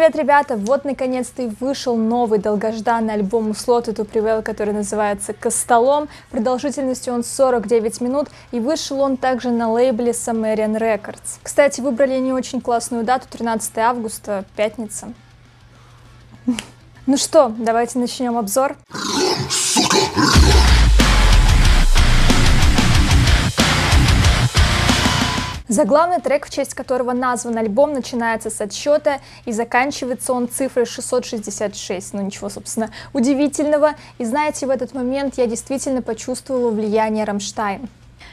Привет, ребята! Вот наконец-то и вышел новый долгожданный альбом у Slaughter to Prevail, который называется «Костолом». Продолжительностью он 49 минут, и вышел он также на лейбле Sumerian Records. Кстати, выбрали не очень классную дату, 13 августа, пятница. Ну что, давайте начнем обзор. Заглавный трек, в честь которого назван альбом, начинается с отсчета и заканчивается он цифрой 666. Ну ничего, собственно, удивительного. И знаете, в этот момент я действительно почувствовала влияние Рамштайн.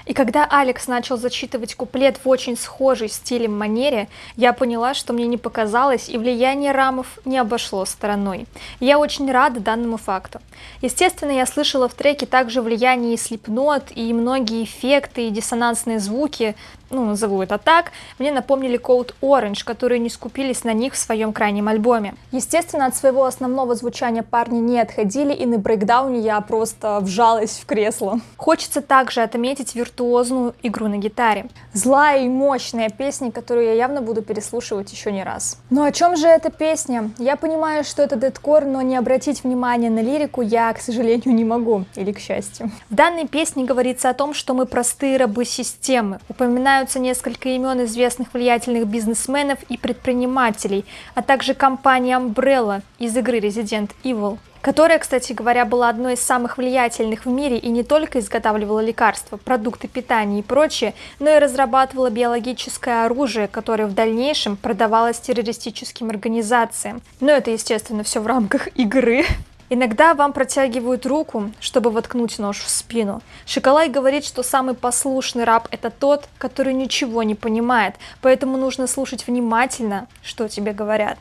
И когда Алекс начал зачитывать куплет в очень схожей стилем манере, я поняла, что мне не показалось, и влияние Рамов не обошло стороной. Я очень рада данному факту. Естественно, я слышала в треке также влияние и Slipknot, и многие эффекты, и диссонансные звуки, назову это так, мне напомнили Code Orange, которые не скупились на них в своем крайнем альбоме. Естественно, от своего основного звучания парни не отходили, и на брейкдауне я просто вжалась в кресло. Хочется также отметить виртуозную игру на гитаре. Злая и мощная песня, которую я явно буду переслушивать еще не раз. Но о чем же эта песня? Я понимаю, что это дэткор, но не обратить внимание на лирику я, к сожалению, не могу. Или к счастью. В данной песне говорится о том, что мы простые рабы системы. Упоминаются несколько имен известных влиятельных бизнесменов и предпринимателей, а также компания Umbrella из игры Resident Evil, которая, кстати говоря, была одной из самых влиятельных в мире и не только изготавливала лекарства, продукты питания и прочее, но и разрабатывала биологическое оружие, которое в дальнейшем продавалось террористическим организациям. Но это, естественно, все в рамках игры. Иногда вам протягивают руку, чтобы воткнуть нож в спину. Шоколай говорит, что самый послушный раб – это тот, который ничего не понимает, поэтому нужно слушать внимательно, что тебе говорят.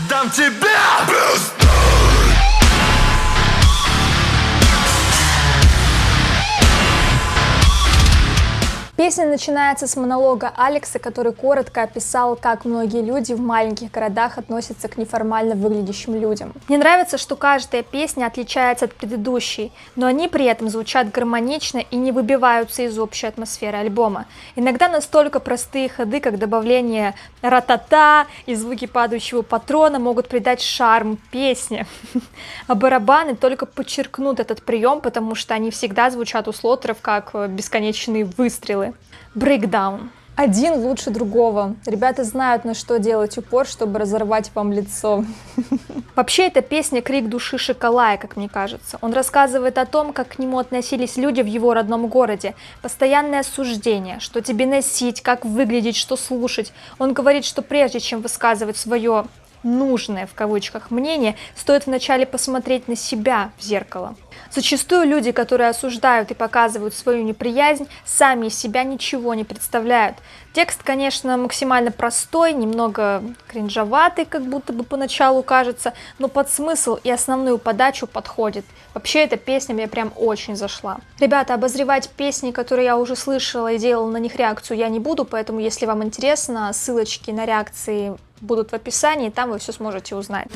Дам тебе! Песня начинается с монолога Алекса, который коротко описал, как многие люди в маленьких городах относятся к неформально выглядящим людям. Мне нравится, что каждая песня отличается от предыдущей, но они при этом звучат гармонично и не выбиваются из общей атмосферы альбома. Иногда настолько простые ходы, как добавление ра-та-та и звуки падающего патрона, могут придать шарм песне. А барабаны только подчеркнут этот прием, потому что они всегда звучат у слотеров как бесконечные выстрелы. Брейкдаун. Один лучше другого. Ребята знают, на что делать упор, чтобы разорвать вам лицо. Вообще, эта песня — крик души Шоколая, как мне кажется. Он рассказывает о том, как к нему относились люди в его родном городе. Постоянное осуждение, что тебе носить, как выглядеть, что слушать. Он говорит, что прежде чем высказывать свое «нужное» в кавычках мнение, стоит вначале посмотреть на себя в зеркало. Зачастую люди, которые осуждают и показывают свою неприязнь, сами из себя ничего не представляют. Текст, конечно, максимально простой, немного кринжоватый, как будто бы поначалу кажется, но под смысл и основную подачу подходит. Вообще, эта песня мне прям очень зашла. Ребята, обозревать песни, которые я уже слышала и делала на них реакцию, я не буду, поэтому, если вам интересно, ссылочки на реакции будут в описании, там вы все сможете узнать.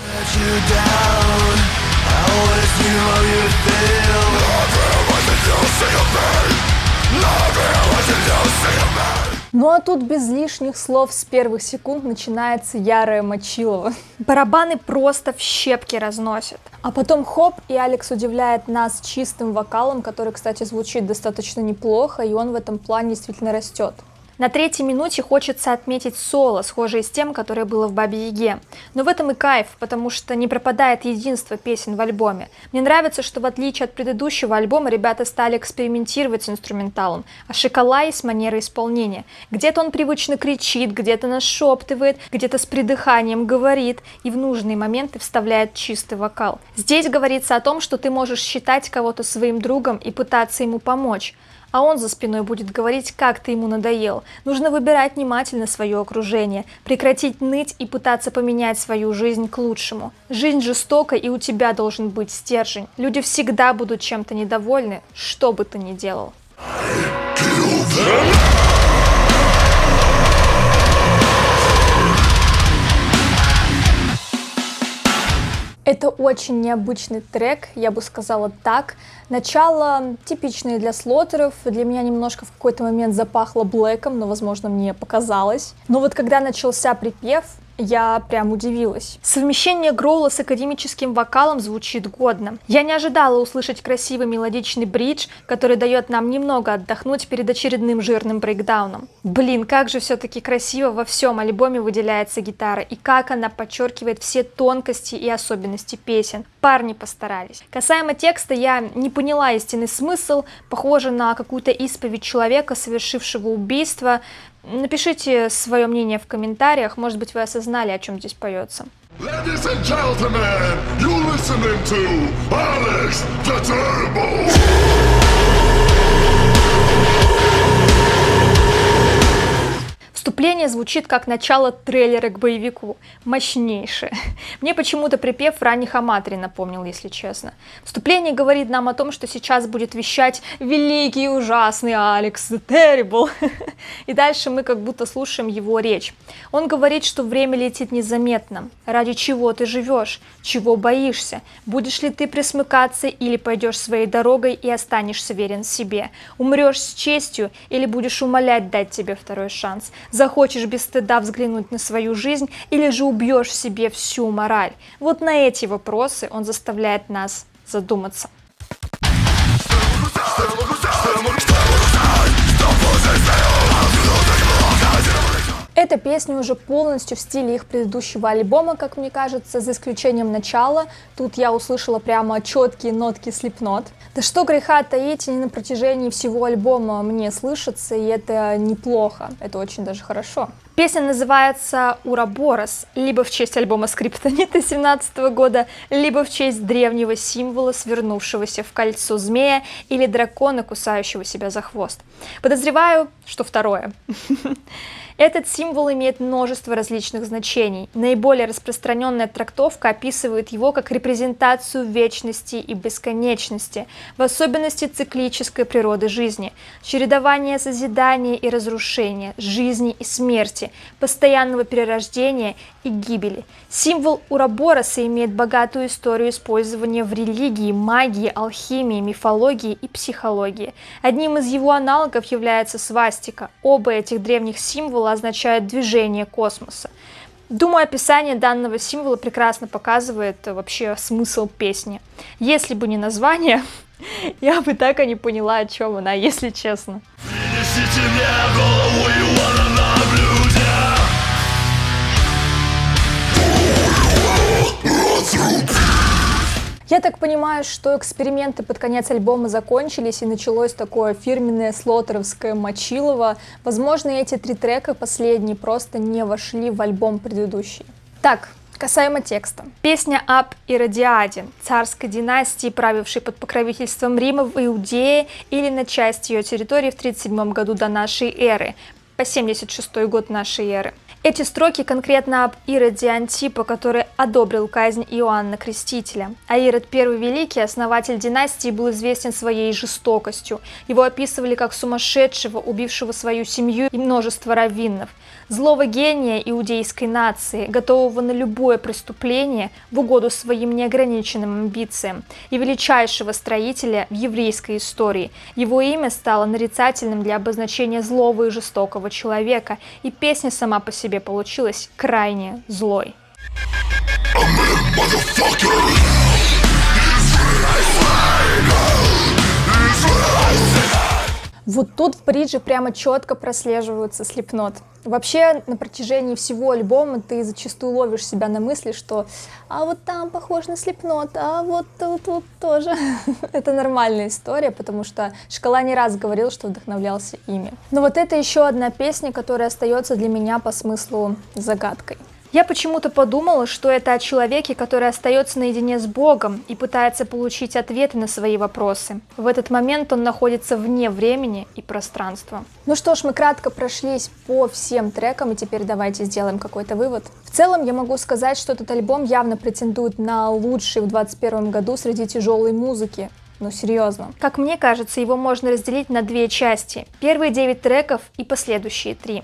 Ну а тут без лишних слов с первых секунд начинается ярое мочилово. Барабаны просто в щепки разносят. А потом хоп, и Алекс удивляет нас чистым вокалом, который, кстати, звучит достаточно неплохо, и он в этом плане действительно растет. На третьей минуте хочется отметить соло, схожее с тем, которое было в Бабе Яге. Но в этом и кайф, потому что не пропадает единство песен в альбоме. Мне нравится, что в отличие от предыдущего альбома ребята стали экспериментировать с инструменталом, а Шоколай с манерой исполнения. Где-то он привычно кричит, где-то нашептывает, где-то с придыханием говорит и в нужные моменты вставляет чистый вокал. Здесь говорится о том, что ты можешь считать кого-то своим другом и пытаться ему помочь. А он за спиной будет говорить, как ты ему надоел. Нужно выбирать внимательно свое окружение, прекратить ныть и пытаться поменять свою жизнь к лучшему. Жизнь жестока, и у тебя должен быть стержень. Люди всегда будут чем-то недовольны, что бы ты ни делал. Это очень необычный трек, я бы сказала так. Начало типичное для слотеров, для меня немножко в какой-то момент запахло блэком, но, возможно, мне показалось. Но вот когда начался припев, Я прям удивилась. Совмещение гроула с академическим вокалом звучит годно. Я не ожидала услышать красивый мелодичный бридж, который дает нам немного отдохнуть перед очередным жирным брейкдауном. Блин, как же все-таки красиво во всем альбоме выделяется гитара, и как она подчеркивает все тонкости и особенности песен. Парни постарались. Касаемо текста, я не поняла истинный смысл, похоже на какую-то исповедь человека, совершившего убийство. Напишите свое мнение в комментариях, может быть, вы осознали, о чем здесь поется. Ladies and gentlemen, you're listening to Alex the Turbo. Вступление звучит как начало трейлера к боевику. Мощнейшее. Мне почему-то припев ранних Аматри напомнил, если честно. Вступление говорит нам о том, что сейчас будет вещать великий и ужасный Алекс the Terrible. И дальше мы как будто слушаем его речь. Он говорит, что время летит незаметно. Ради чего ты живешь? Чего боишься? Будешь ли ты присмыкаться или пойдешь своей дорогой и останешься верен себе? Умрешь с честью или будешь умолять дать тебе второй шанс? Захочешь без стыда взглянуть на свою жизнь или же убьешь в себе всю мораль? Вот на эти вопросы он заставляет нас задуматься. Эта песня уже полностью в стиле их предыдущего альбома, как мне кажется, за исключением начала. Тут я услышала прямо четкие нотки Slipknot. Да что греха таить, они на протяжении всего альбома мне слышатся, и это неплохо, это очень даже хорошо. Песня называется «Уроборос», либо в честь альбома Скриптонита 2017 года, либо в честь древнего символа, свернувшегося в кольцо змея, или дракона, кусающего себя за хвост. Подозреваю, что второе. Этот символ имеет множество различных значений. Наиболее распространенная трактовка описывает его как репрезентацию вечности и бесконечности, в особенности циклической природы жизни, чередование созидания и разрушения, жизни и смерти, постоянного перерождения и гибели. Символ Уробороса имеет богатую историю использования в религии, магии, алхимии, мифологии и психологии. Одним из его аналогов является свастика. Оба этих древних символа означают движение космоса. Думаю, описание данного символа прекрасно показывает вообще смысл песни. Если бы не название, я бы так и не поняла, о чем она, если честно. Принесите мне голову Ивана на блюде. Я так понимаю, что эксперименты под конец альбома закончились и началось такое фирменное слотеровское мочилово. Возможно, эти 3 трека последние просто не вошли в альбом предыдущий. Так, касаемо текста. Песня об Иродиаде, царской династии, правившей под покровительством Рима в Иудее или на части ее территории в 37 году до нашей эры, по 76 год нашей эры. Эти строки конкретно об Ироде Антипа, который одобрил казнь Иоанна Крестителя. А Ирод I Великий, основатель династии, был известен своей жестокостью. Его описывали как сумасшедшего, убившего свою семью и множество раввинов. Злого гения иудейской нации, готового на любое преступление в угоду своим неограниченным амбициям, и величайшего строителя в еврейской истории. Его имя стало нарицательным для обозначения злого и жестокого человека, и песня сама по себе получилась крайне злой. Вот тут в бридже прямо четко прослеживаются Slipknot. Вообще, на протяжении всего альбома ты зачастую ловишь себя на мысли, что «а вот там похож на Slipknot, а вот тут тоже». Это нормальная история, потому что Шкала не раз говорил, что вдохновлялся ими. Но вот это еще одна песня, которая остается для меня по смыслу загадкой. Я почему-то подумала, что это о человеке, который остается наедине с Богом и пытается получить ответы на свои вопросы. В этот момент он находится вне времени и пространства. Ну что ж, мы кратко прошлись по всем трекам, и теперь давайте сделаем какой-то вывод. В целом я могу сказать, что этот альбом явно претендует на лучший в 2021 году среди тяжелой музыки. Ну серьезно. Как мне кажется, его можно разделить на 2 части. Первые 9 треков и последующие 3.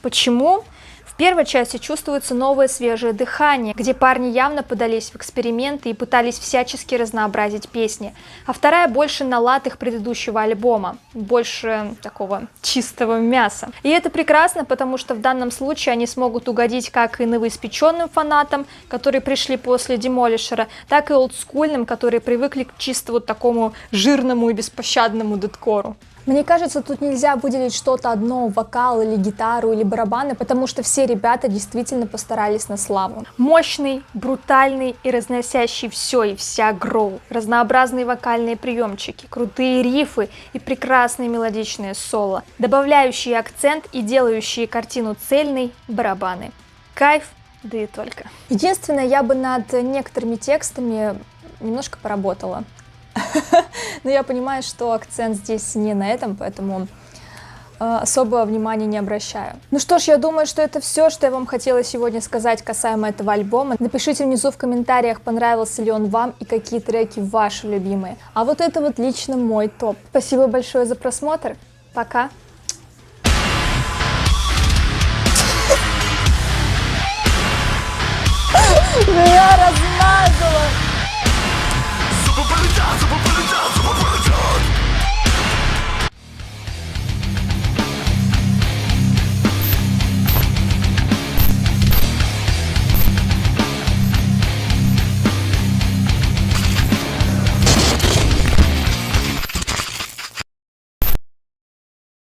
Почему? В первой части чувствуется новое свежее дыхание, где парни явно подались в эксперименты и пытались всячески разнообразить песни. А вторая больше на лад их предыдущего альбома, больше такого чистого мяса. И это прекрасно, потому что в данном случае они смогут угодить как и новоиспеченным фанатам, которые пришли после Демолишера, так и олдскульным, которые привыкли к чисто вот такому жирному и беспощадному дэткору. Мне кажется, тут нельзя выделить что-то одно, вокал или гитару или барабаны, потому что все ребята действительно постарались на славу. Мощный, брутальный и разносящий все и вся гроу, разнообразные вокальные приемчики, крутые рифы и прекрасные мелодичные соло, добавляющие акцент и делающие картину цельной барабаны. Кайф, да и только. Единственное, я бы над некоторыми текстами немножко поработала. Но я понимаю, что акцент здесь не на этом, поэтому особого внимания не обращаю. Ну что ж, я думаю, что это все, что я вам хотела сегодня сказать касаемо этого альбома. Напишите внизу в комментариях, понравился ли он вам и какие треки ваши любимые. А вот это вот лично мой топ. Спасибо большое за просмотр. Пока. Меня размазало! Super